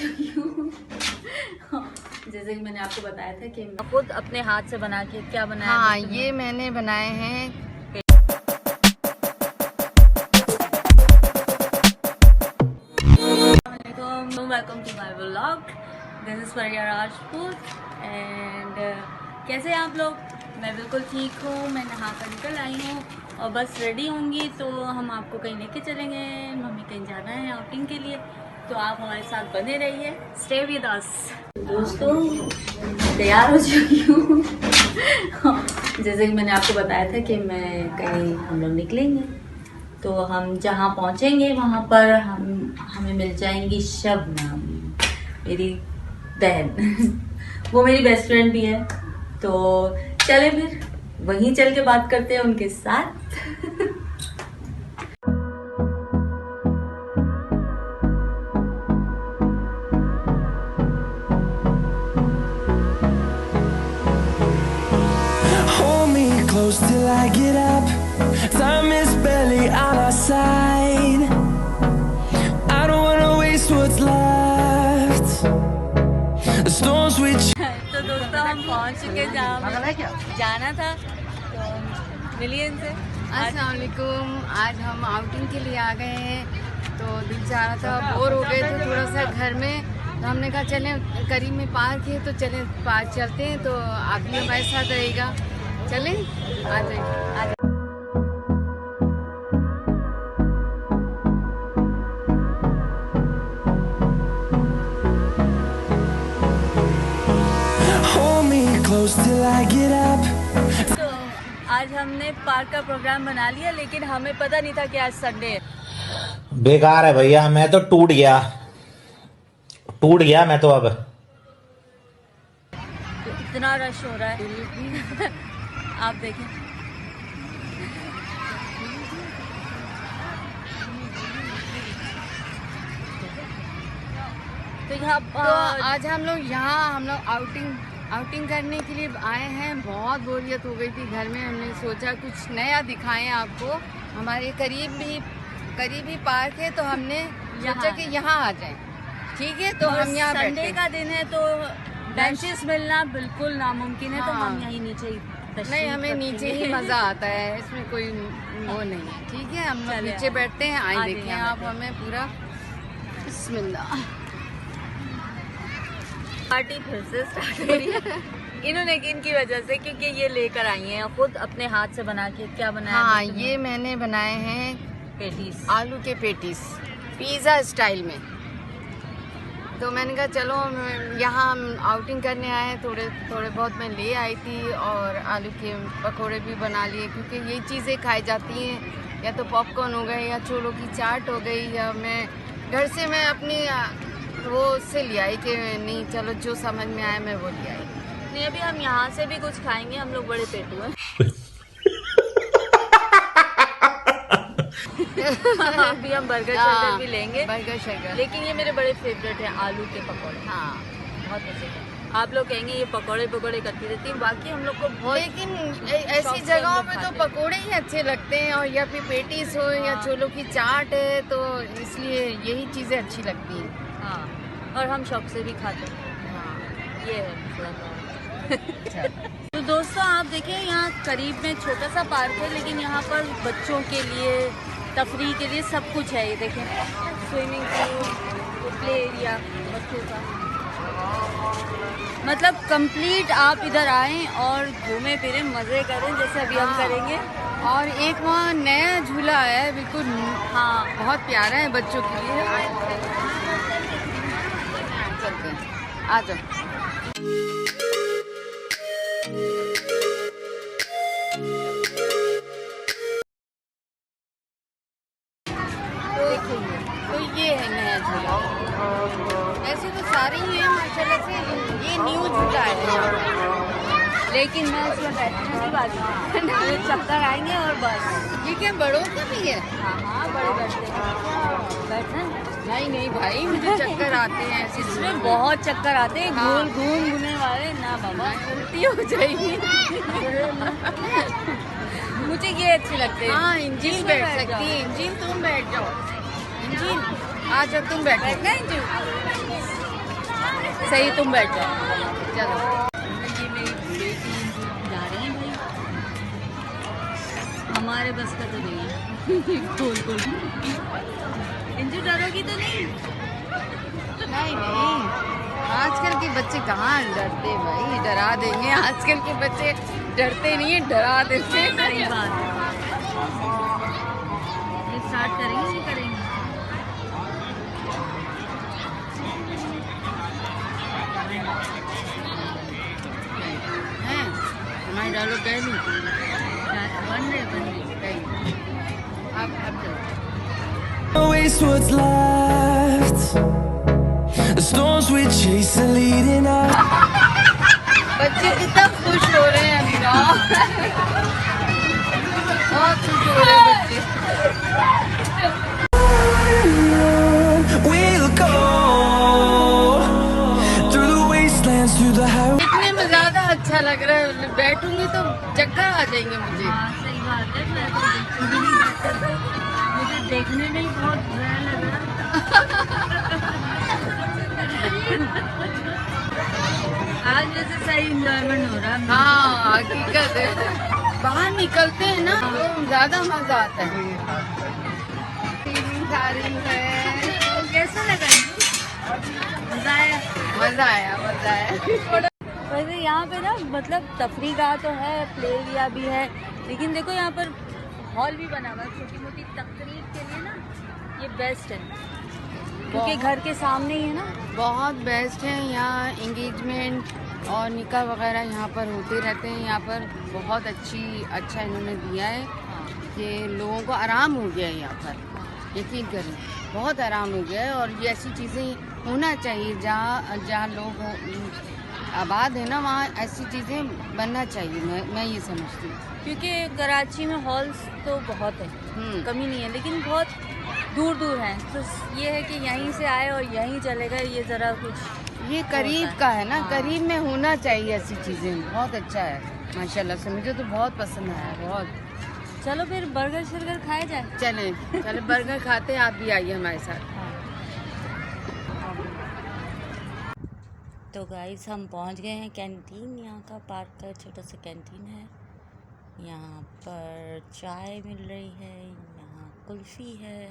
चुकी हूँ। जैसे कि मैंने आपको बताया था कि मैं खुद अपने हाथ से बना के क्या बनाया। हाँ, ये मैंने बनाए हैं। Welcome to my vlog. This is Priya Rajput and कैसे हैं आप लोग? मैं बिल्कुल ठीक हूँ। मैं नहा कर निकल आई हूँ और बस रेडी होंगी तो हम आपको कहीं लेके चलेंगे। मम्मी कहीं जाना है आउटिंग के लिए, तो आप हमारे साथ बने रहिए। Stay with us. दोस्तों तैयार हो चुकी हूँ। जैसे कि मैंने आपको बताया था कि मैं कहीं हम लोग निकलेंगे, तो हम जहाँ पहुँचेंगे वहाँ पर हमें मिल जाएंगी शबनम, मेरी बहन। वो मेरी बेस्ट फ्रेंड भी है, तो चले फिर वहीं चल के बात करते हैं उनके साथ। Close till I get up. Time is barely on our side. I don't wanna waste what's left. The storms we तो दोस्तों हम पहुंच चुके जाना था तो मिलियन से। अस्सलाम वालेकुम। आज हम आउटिंग के लिए आ गए हैं, तो दिल चाह रहा था, बोर हो गए थे थोड़ा सा घर में, तो हमने कहा चलें, करीब में पार्क है तो चलें पार्क चलते हैं। तो आप भी हमारे साथ रहेगा, चलें, आ जाए। hold me close till I get up. तो आज हमने पार्क का प्रोग्राम बना लिया, लेकिन हमें पता नहीं था कि आज संडे है। बेकार है भैया, मैं तो टूट गया मैं तो। अब तो इतना रश हो रहा है। आप देखें, तो यहाँ तो आज हम लोग आउटिंग करने के लिए आए हैं। बहुत बोरियत हो गई थी घर में, हमने सोचा कुछ नया दिखाएं आपको। हमारे करीब ही पार्क है, तो हमने सोचा कि यहाँ आ जाएं। ठीक है, तो हम यहाँ संडे का दिन है तो बेंचेस मिलना बिल्कुल नामुमकिन है। हाँ। तो हम यहीं नीचे ही नहीं, हमें नीचे ही मजा आता है, इसमें कोई वो नहीं है। ठीक है, हम लोग नीचे बैठते हैं। आए देखें आप हमें पूरा। बिस्मिल्लाह। पार्टी फिर से स्टार्ट हो रही है। इन्होंने इनकी वजह से, क्योंकि ये लेकर आई हैं खुद अपने हाथ से बना के। क्या बनाया? हाँ, ये मैंने बनाए हैं पेटीज, आलू के पेटीज, पिज़्ज़ा स्टाइल में। तो मैंने कहा चलो यहाँ हम आउटिंग करने आए हैं, थोड़े बहुत मैं ले आई थी, और आलू के पकोड़े भी बना लिए, क्योंकि ये चीज़ें खाई जाती हैं। या तो पॉपकॉर्न हो गए, या छोलों की चाट हो गई, या मैं घर से मैं अपनी वो से ले आई कि नहीं चलो जो समझ में आया मैं वो ले आई। नहीं, अभी हम यहाँ से भी कुछ खाएंगे, हम लोग बड़े पेटू हैं। अभी हम बर्गर शर्गर भी लेंगे, बर्गर शर्गर। लेकिन ये मेरे बड़े फेवरेट हैं आलू के पकौड़े। हाँ, बहुत पसंद है। आप लोग कहेंगे ये पकौड़े करती रहती हैं, बाकी हम लोग को बहुत। लेकिन ऐसी जगहों पे तो पकोड़े ही अच्छे लगते हैं, और या फिर पेटीज हो, या छोलों की चाट है, तो इसलिए यही चीज़ें अच्छी लगती हैं। हाँ, और हम शौक से भी खाते हैं। हाँ, ये है मसला। तो दोस्तों आप देखें, यहाँ करीब में छोटा सा पार्क है, लेकिन यहाँ पर बच्चों के लिए, तफरीह के लिए सब कुछ है। ये देखें, स्विमिंग पूल, प्ले एरिया बच्चों का, मतलब कंप्लीट। आप इधर आएँ और घूमें फिरें, मज़े करें, जैसे अभी हम करेंगे। और एक वहाँ नया झूला आया है, बिल्कुल। हाँ, बहुत प्यारा है बच्चों के लिए। चलते हैं, आ जाओ। तो ये है नया झूला। ऐसे तो सारे ही हैं माशाल्लाह से, ये न्यू झूला है, लेकिन मैं इसमें बैठने की बात नहीं, चक्कर आएंगे और बस। ये क्या बड़ों का भी है? हाँ, बड़े बैठते हैं। बैठना नहीं भाई, मुझे चक्कर आते हैं ऐसे। इसमें बहुत चक्कर आते हैं, हाँ। घूमने वाले ना बाबा, उल्टी हो जाएगी। मुझे ये अच्छे लगते हैं। हाँ, इंजिन इसमें बैठ बैठ सकती है। जाओ। इंजिन तुम बैठ जाओ, इंजिन आ जाओ, तुम बैठो। बैठना है इंजिन। सही तुम बैठो चलो। ये मेरी बेटी जा रही है भाई, हमारे बस का तो नहीं है। खोल खोल इंजू डरोगी तो नहीं? नहीं नहीं, आजकल के बच्चे कहाँ डरते भाई, डरा देंगे। आजकल के बच्चे डरते नहीं है, डरा देते हैं। सही बात है। ये स्टार्ट करेंगे नहीं करेंगे? हैं हमारे डायलॉग कह दी बन रहे अब चलो। Don't waste what's left. The storms we chase are leading us. बच्चे कितना खुश हो रहे हैं अभी ना, बहुत खुश हो रहे हैं बच्चे। We'll go through the wastelands, through the highways. देखने में ज्यादा अच्छा लग रहा है, बैठूंगी तो चक्कर आ जाएंगे मुझे। हाँ सही बात है। मैं तो बिल्कुल भी नहीं बैठ सकती, मुझे देखने में ही बहुत बुरा लग रहा है। आज वैसे सही इंजॉयमेंट हो रहा है। हाँ हकीकत है, बाहर निकलते हैं ना तो ज्यादा मजा आता है। फीलिंग सारी है। कैसा लगा? मजा आया? मजा आया मजा आया। वैसे यहाँ पे ना मतलब तफरीगाह तो है, प्ले एरिया भी है, लेकिन देखो यहाँ पर हॉल भी बना हुआ है छोटी मोटी तकरीब के लिए ना। ये बेस्ट है क्योंकि घर के सामने ही है ना। बहुत बेस्ट है यहाँ, एंगेजमेंट और निकाह वगैरह यहाँ पर होते रहते हैं। यहाँ पर बहुत अच्छा इन्होंने दिया है कि लोगों को आराम हो गया है यहाँ पर, यकीन करें बहुत आराम हो गया है। और ये ऐसी चीज़ें होना चाहिए जहाँ लोग आबाद है ना, वहाँ ऐसी चीज़ें बनना चाहिए। मैं ये समझती हूँ क्योंकि कराची में हॉल्स तो बहुत है, कमी नहीं है, लेकिन बहुत दूर दूर हैं। तो ये है कि यहीं से आए और यहीं चलेगा, ये ज़रा कुछ ये करीब का है ना। हाँ। करीब में होना चाहिए ऐसी चीज़ें, बहुत अच्छा है माशाल्लाह से, मुझे तो बहुत पसंद आया बहुत। चलो फिर बर्गर शर्गर खाए जाए। चले बर्गर खाते हैं, आप भी आइए हमारे साथ। तो गाइस हम पहुंच गए हैं कैंटीन। यहाँ का पार्क का छोटा सा कैंटीन है। यहाँ पर चाय मिल रही है, यहाँ कुल्फ़ी है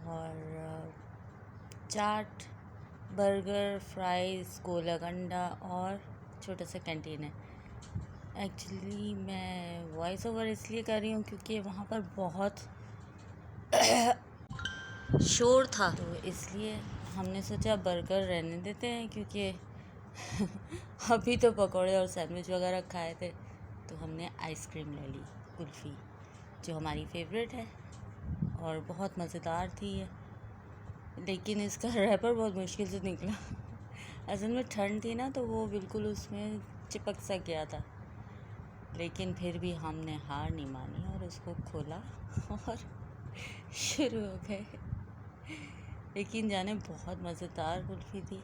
और चाट, बर्गर, फ्राइज़, गोला गंडा और छोटा सा कैंटीन है। एक्चुअली मैं वॉइस ओवर इसलिए कर रही हूँ क्योंकि वहाँ पर बहुत शोर था, तो इसलिए हमने सोचा बर्गर रहने देते हैं क्योंकि अभी तो पकौड़े और सैंडविच वगैरह खाए थे, तो हमने आइसक्रीम ले ली, कुल्फ़ी, जो हमारी फेवरेट है और बहुत मज़ेदार थी ये। लेकिन इसका रैपर बहुत मुश्किल से निकला। असल में ठंड थी ना, तो वो बिल्कुल उसमें चिपक सा गया था, लेकिन फिर भी हमने हार नहीं मानी और उसको खोला और शुरू हो गए। लेकिन जाने बहुत मज़ेदार कुल्फ़ी थी।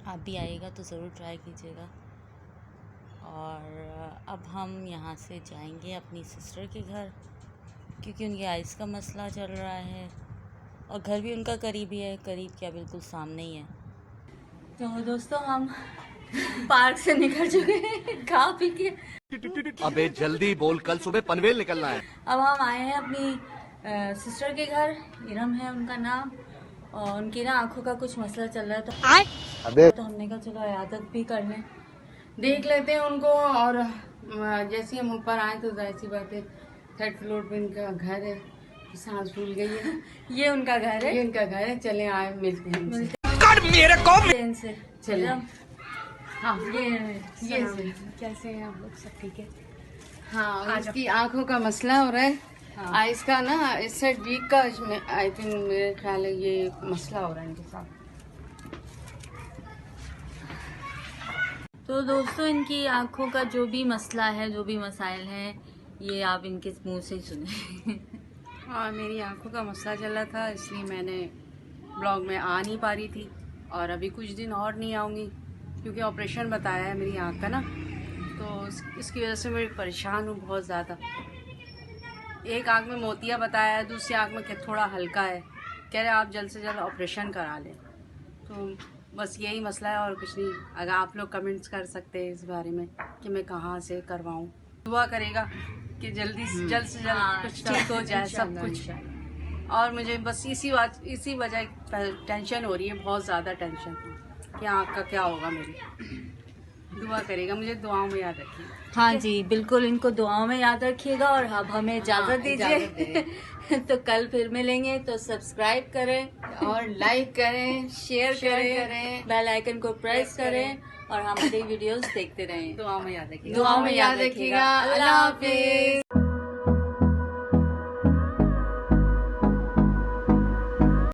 आप भी आइएगा तो ज़रूर ट्राई कीजिएगा। और अब हम यहाँ से जाएंगे अपनी सिस्टर के घर, क्योंकि उनके आइस का मसला चल रहा है और घर भी उनका करीब ही है, करीब क्या बिल्कुल सामने ही है। तो दोस्तों हम पार्क से निकल चुके हैं खा पी के। अबे जल्दी बोल, कल सुबह पनवेल निकलना है। अब हम आए हैं अपनी सिस्टर के घर, इरम है उनका नाम, और उनकी ना आंखों का कुछ मसला चल रहा है, तो हमने कहा चलो इयादत भी कर लें, देख लेते हैं उनको। और जैसे हम ऊपर आए तो जाहिर सी बात है, 3rd फ्लोर पे इनका घर है, सांस फूल गई है। ये उनका घर है, ये उनका घर है, चले आए मिलते हैं इनसे। इनसे चले। इरम, हाँ ये से। कैसे हैं आप लोग? सब ठीक है? हाँ, इसकी आंखों का मसला हो रहा है। हाँ। आइस का ना, इस साइड वीक का, इसमें आई थिंक मेरे ख्याल है ये मसला हो रहा है इनके साथ। तो दोस्तों इनकी आंखों का जो भी मसला है, जो भी मसाइल हैं, ये आप इनके मुंह से ही सुने। हाँ, मेरी आंखों का मसला चल रहा था, इसलिए मैंने ब्लॉग में आ नहीं पा रही थी, और अभी कुछ दिन और नहीं आऊँगी क्योंकि ऑपरेशन बताया है मेरी आंख का ना, तो इसकी वजह से मैं परेशान हूँ बहुत ज़्यादा। एक आंख में मोतिया बताया है, दूसरी आंख में थोड़ा हल्का है, कह रहे आप जल्द से जल्द ऑपरेशन करा लें। तो बस यही मसला है और कुछ नहीं। अगर आप लोग कमेंट्स कर सकते हैं इस बारे में कि मैं कहाँ से करवाऊँ, दुआ करेगा कि जल्दी से जल्द हाँ, कुछ ठीक हो जाए सब इंशाल्लाह, कुछ। और मुझे बस इसी वजह टेंशन हो रही है, बहुत ज़्यादा टेंशन कि आँख का क्या होगा मेरी। दुआ करेगा, मुझे दुआओं में याद रखिए। हाँ जी बिल्कुल, इनको दुआओं में याद रखिएगा और अब हमें इजाजत दीजिए। तो कल फिर मिलेंगे, तो सब्सक्राइब करें और लाइक करें, शेयर करें, बेल आइकन को प्रेस करें और हमारी वीडियोस देखते रहें। दुआओं में याद रखिएगा। दुआओं में याद रखिएगा। अल्लाह हाफिज।